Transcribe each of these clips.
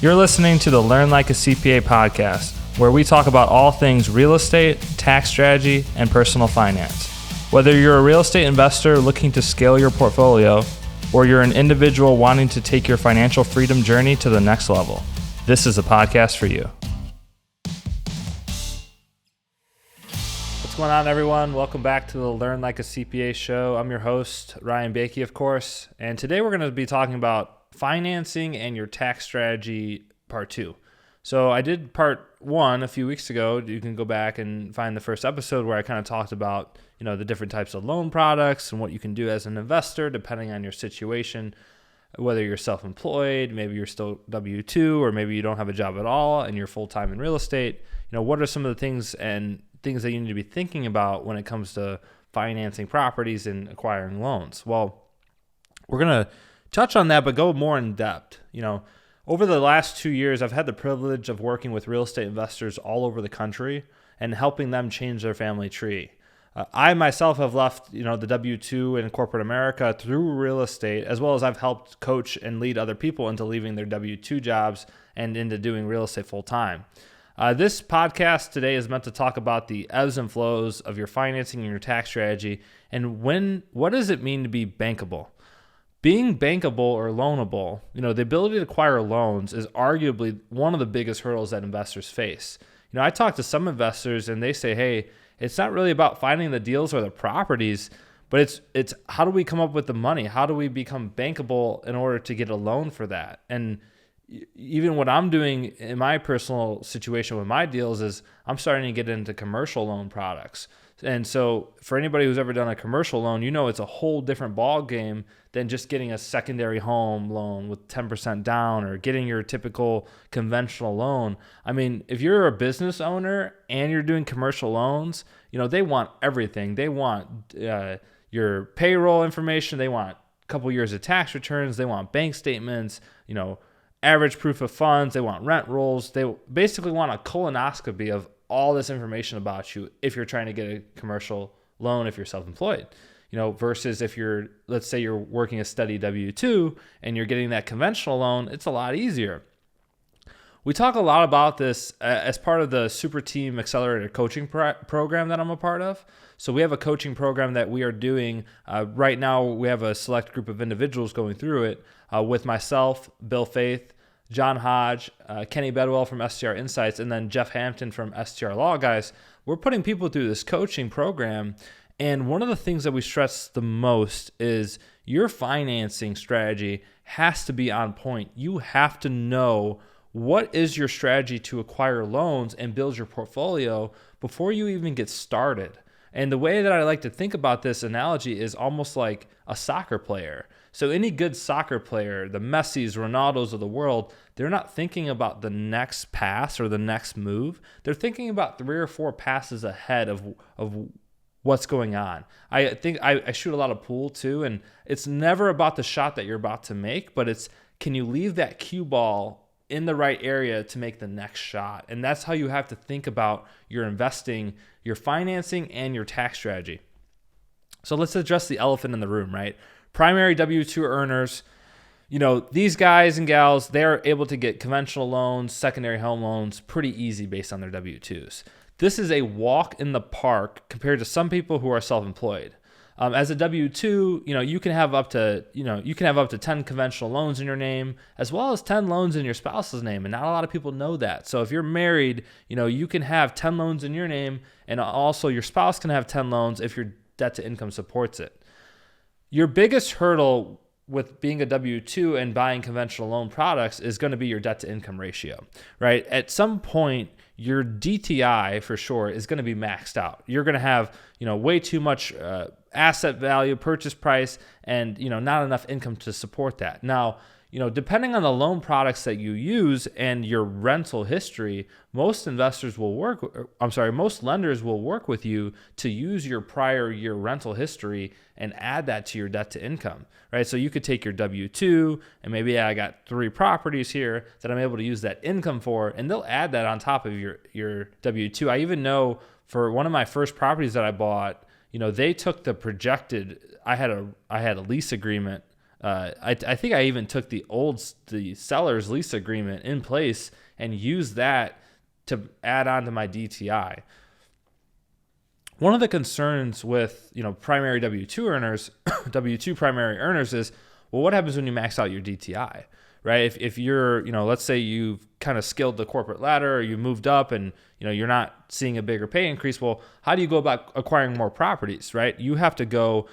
You're listening to the Learn Like a CPA podcast, where we talk about all things real estate, tax strategy, and personal finance. Whether you're a real estate investor looking to scale your portfolio, or you're an individual wanting to take your financial freedom journey to the next level, this is a podcast for you. What's going on, everyone? Welcome back to the Learn Like a CPA show. I'm your host, Ryan Bakey, of course, and today we're going to be talking about financing and your tax strategy part 2. So I did part 1 a few weeks ago. You can go back and find the first episode where I kind of talked about, the different types of loan products and what you can do as an investor depending on your situation, whether you're self-employed, maybe you're still W-2, or maybe you don't have a job at all and you're full-time in real estate. What are some of the things that you need to be thinking about when it comes to financing properties and acquiring loans? Well, we're going to touch on that, but go more in depth. Over the last 2 years, I've had the privilege of working with real estate investors all over the country and helping them change their family tree. I myself have left, the W-2 in corporate America through real estate, as well as I've helped coach and lead other people into leaving their W-2 jobs and into doing real estate full time. This podcast today is meant to talk about the ebbs and flows of your financing and your tax strategy, and what does it mean to be bankable? Being bankable or loanable, the ability to acquire loans is arguably one of the biggest hurdles that investors face. I talk to some investors and they say, hey, it's not really about finding the deals or the properties, but it's how do we come up with the money? How do we become bankable in order to get a loan for that? And even what I'm doing in my personal situation with my deals is I'm starting to get into commercial loan products. And so for anybody who's ever done a commercial loan, it's a whole different ball game than just getting a secondary home loan with 10% down or getting your typical conventional loan. I mean, if you're a business owner and you're doing commercial loans, they want everything. They want your payroll information. They want a couple years of tax returns. They want bank statements, average proof of funds. They want rent rolls. They basically want a colonoscopy of all this information about you if you're trying to get a commercial loan if you're self-employed, versus if let's say you're working a steady W-2 and you're getting that conventional loan, it's a lot easier. We talk a lot about this as part of the Super Team Accelerator coaching program that I'm a part of. So we have a coaching program that we are doing right now. We have a select group of individuals going through it with myself, Bill Faith, John Hodge, Kenny Bedwell from STR Insights, and then Jeff Hampton from STR Law Guys. We're putting people through this coaching program, and one of the things that we stress the most is your financing strategy has to be on point. You have to know what is your strategy to acquire loans and build your portfolio before you even get started. And the way that I like to think about this analogy is almost like a soccer player. So any good soccer player, the Messis, Ronaldos of the world, they're not thinking about the next pass or the next move. They're thinking about 3 or 4 passes ahead of what's going on. I think I shoot a lot of pool too, and it's never about the shot that you're about to make, but it's can you leave that cue ball in the right area to make the next shot? And that's how you have to think about your investing, your financing, and your tax strategy. So let's address the elephant in the room, right? Primary W-2 earners, these guys and gals, they're able to get conventional loans, secondary home loans pretty easy based on their W-2s. This is a walk in the park compared to some people who are self-employed. As a W-2, you can have up to 10 conventional loans in your name, as well as 10 loans in your spouse's name, and not a lot of people know that. So if you're married, you can have 10 loans in your name, and also your spouse can have 10 loans if your debt to income supports it. Your biggest hurdle with being a W-2 and buying conventional loan products is going to be your debt to income ratio, right? At some point, your DTI for sure is going to be maxed out. You're going to have, way too much asset value, purchase price, and, not enough income to support that. Now, depending on the loan products that you use and your rental history, most lenders will work with you to use your prior year rental history and add that to your debt to income, right? So you could take your W-2 and maybe I got 3 properties here that I'm able to use that income for, and they'll add that on top of your W-2. I even know for one of my first properties that I bought, they took the projected, I had a lease agreement I think I even took the seller's lease agreement in place and used that to add on to my DTI. One of the concerns with, primary W-2 earners, W-2 primary earners is, well, what happens when you max out your DTI, right? If you're, let's say you've kind of scaled the corporate ladder or you moved up and, you're not seeing a bigger pay increase. Well, how do you go about acquiring more properties, right? You can go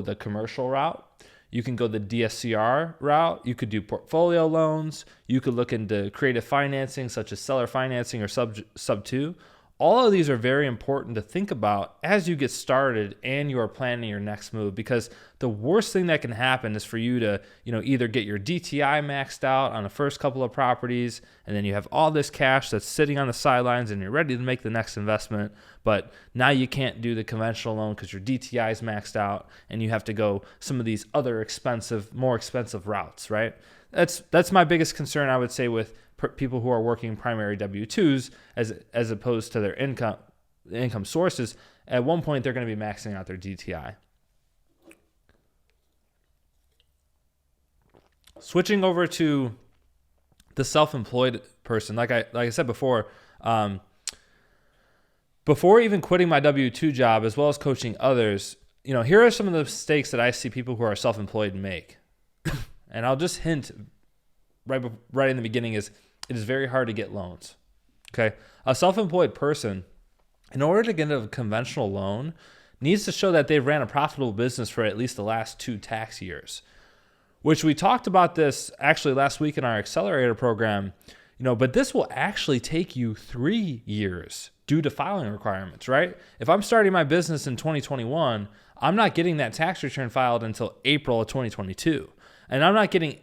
the commercial route. You can go the DSCR route. You could do portfolio loans. You could look into creative financing such as seller financing or sub 2. All of these are very important to think about as you get started and you are planning your next move, because the worst thing that can happen is for you to, either get your DTI maxed out on the first couple of properties, and then you have all this cash that's sitting on the sidelines and you're ready to make the next investment, but now you can't do the conventional loan because your DTI is maxed out and you have to go some of these other more expensive routes, right? That's my biggest concern, I would say, with people who are working primary W-2s as opposed to their income sources. At one point, they're going to be maxing out their DTI. Switching over to the self-employed person, like I said before, before even quitting my W-2 job as well as coaching others, here are some of the mistakes that I see people who are self-employed make. And I'll just hint right in the beginning is it is very hard to get loans. Okay. A self-employed person, in order to get a conventional loan, needs to show that they've ran a profitable business for at least the last 2 tax years, which we talked about this actually last week in our accelerator program, but this will actually take you 3 years due to filing requirements, right? If I'm starting my business in 2021, I'm not getting that tax return filed until April of 2022. And I'm not getting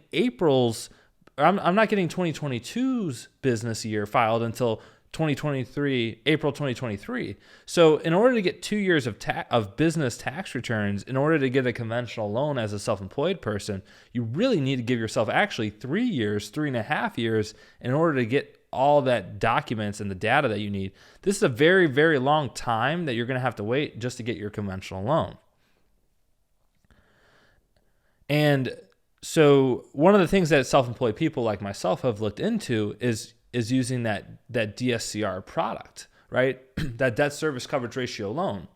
I'm not getting 2022's business year filed until April 2023. So in order to get 2 years of business tax returns, in order to get a conventional loan as a self-employed person, you really need to give yourself actually 3 years, 3.5 years in order to get all that documents and the data that you need. This is a very, very long time that you're going to have to wait just to get your conventional loan. And so one of the things that self-employed people like myself have looked into is using that DSCR product, right? That debt service coverage ratio loan.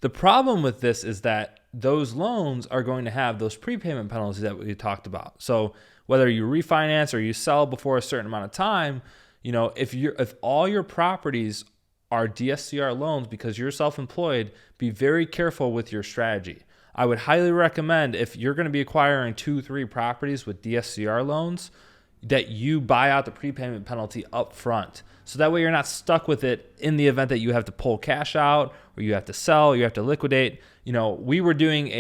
The problem with this is that those loans are going to have those prepayment penalties that we talked about. So whether you refinance or you sell before a certain amount of time, if all your properties are DSCR loans because you're self-employed, be very careful with your strategy. I would highly recommend, if you're going to be acquiring 2-3 properties with DSCR loans, that you buy out the prepayment penalty up front. So that way you're not stuck with it in the event that you have to pull cash out or you have to sell, you have to liquidate. We were doing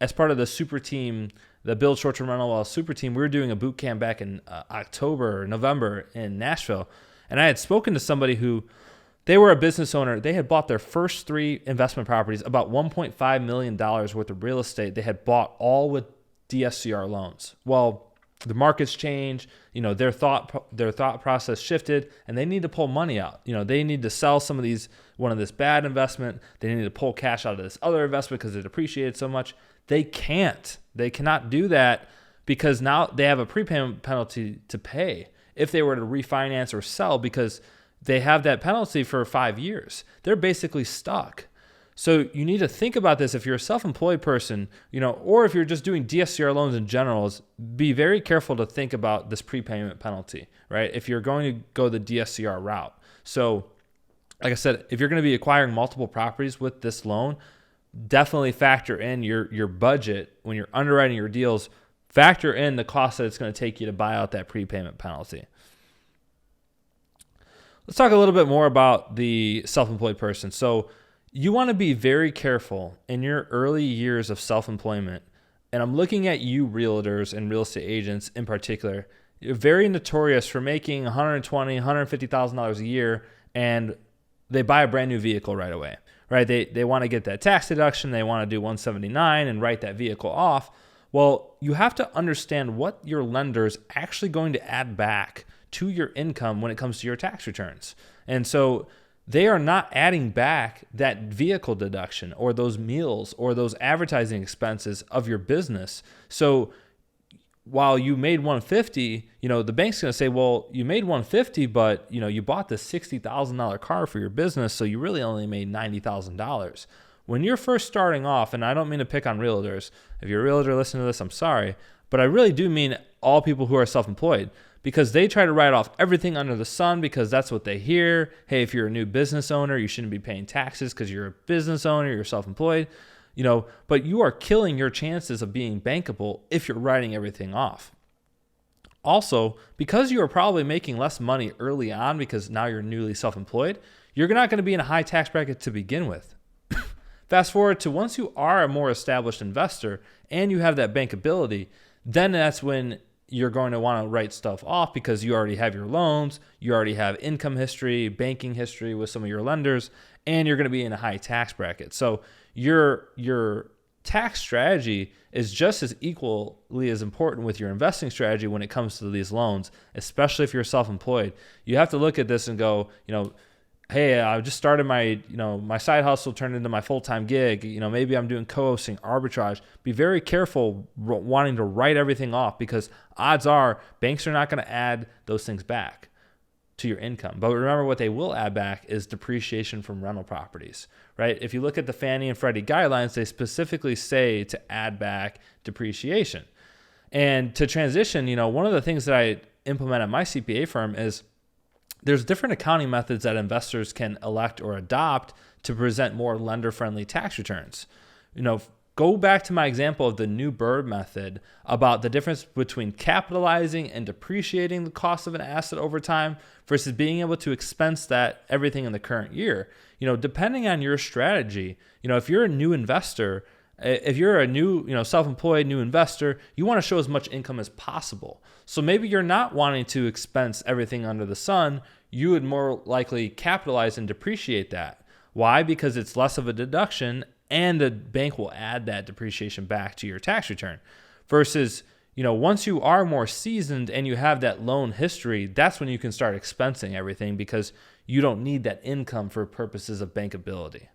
as part of the super team, the Build Short-Term Rental Wealth super team, we were doing a boot camp back in October or November in Nashville. And I had spoken to somebody who, they were a business owner. They had bought their first 3 investment properties, about $1.5 million worth of real estate. They had bought all with DSCR loans. Well, the markets changed, their thought process shifted, and they need to pull money out. They need to sell one of this bad investment. They need to pull cash out of this other investment because it appreciated so much. They cannot do that because now they have a prepayment penalty to pay if they were to refinance or sell, because they have that penalty for 5 years. They're basically stuck. So you need to think about this if you're a self-employed person, or if you're just doing DSCR loans in general, be very careful to think about this prepayment penalty, right? If you're going to go the DSCR route. So like I said, if you're going to be acquiring multiple properties with this loan, definitely factor in your budget when you're underwriting your deals. Factor in the cost that it's going to take you to buy out that prepayment penalty. Let's talk a little bit more about the self-employed person. So you want to be very careful in your early years of self-employment. And I'm looking at you realtors and real estate agents in particular. You're very notorious for making $120,000, $150,000 a year, and they buy a brand new vehicle right away, right? They want to get that tax deduction. They want to do 179 and write that vehicle off. Well, you have to understand what your lender is actually going to add back to your income when it comes to your tax returns. And so they are not adding back that vehicle deduction or those meals or those advertising expenses of your business. So while you made 150, the bank's going to say, well, you made 150, but you bought this $60,000 car for your business, so you really only made $90,000. When you're first starting off, and I don't mean to pick on realtors. If you're a realtor listening to this, I'm sorry, but I really do mean all people who are self-employed, because they try to write off everything under the sun because that's what they hear. Hey, if you're a new business owner, you shouldn't be paying taxes because you're a business owner, you're self-employed, but you are killing your chances of being bankable if you're writing everything off. Also, because you are probably making less money early on because now you're newly self-employed, you're not going to be in a high tax bracket to begin with. Fast forward to once you are a more established investor and you have that bankability, then that's when you're going to want to write stuff off because you already have your loans, you already have income history, banking history with some of your lenders, and you're going to be in a high tax bracket. So your tax strategy is just as equally as important with your investing strategy when it comes to these loans, especially if you're self-employed. You have to look at this and go, hey, I just started my side hustle turned into my full-time gig. Maybe I'm doing co-hosting, arbitrage. Be very careful wanting to write everything off because odds are banks are not going to add those things back to your income. But remember, what they will add back is depreciation from rental properties, right? If you look at the Fannie and Freddie guidelines, they specifically say to add back depreciation. And to transition, one of the things that I implement at my CPA firm is there's different accounting methods that investors can elect or adopt to present more lender-friendly tax returns. Go back to my example of the new BRRRR method about the difference between capitalizing and depreciating the cost of an asset over time versus being able to expense that everything in the current year. Depending on your strategy, if you're a new investor, if you're a new, self-employed new investor, you want to show as much income as possible. So maybe you're not wanting to expense everything under the sun. You would more likely capitalize and depreciate that. Why? Because it's less of a deduction and the bank will add that depreciation back to your tax return. Versus, once you are more seasoned and you have that loan history, that's when you can start expensing everything because you don't need that income for purposes of bankability.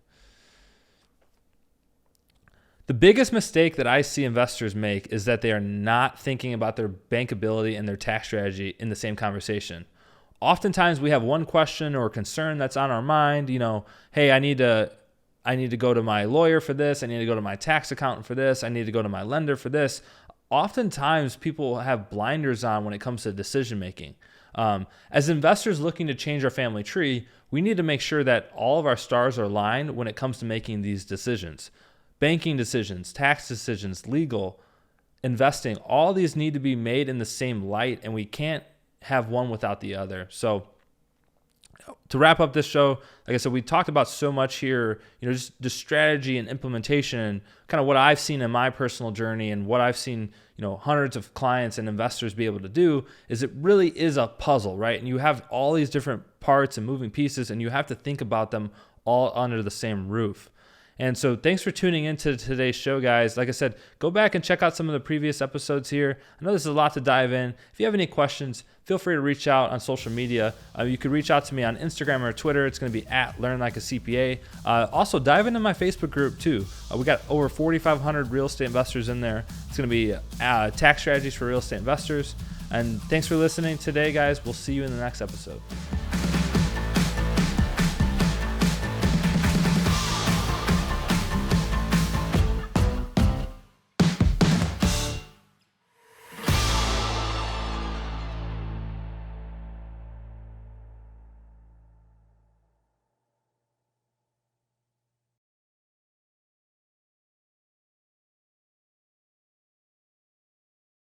The biggest mistake that I see investors make is that they are not thinking about their bankability and their tax strategy in the same conversation. Oftentimes we have one question or concern that's on our mind, hey, I need to go to my lawyer for this. I need to go to my tax accountant for this. I need to go to my lender for this. Oftentimes people have blinders on when it comes to decision making. As investors looking to change our family tree, we need to make sure that all of our stars are aligned when it comes to making these decisions. Banking decisions, tax decisions, legal, investing, all these need to be made in the same light, and we can't have one without the other. So to wrap up this show, like I said, we talked about so much here, just the strategy and implementation and kind of what I've seen in my personal journey and what I've seen, hundreds of clients and investors be able to do is it really is a puzzle, right? And you have all these different parts and moving pieces and you have to think about them all under the same roof. And so thanks for tuning into today's show, guys. Like I said, go back and check out some of the previous episodes here. I know this is a lot to dive in. If you have any questions, feel free to reach out on social media. You could reach out to me on Instagram or Twitter. It's going to be @LearnLikeACPA. Also, dive into my Facebook group too. We got over 4,500 real estate investors in there. It's going to be tax strategies for real estate investors. And thanks for listening today, guys. We'll see you in the next episode.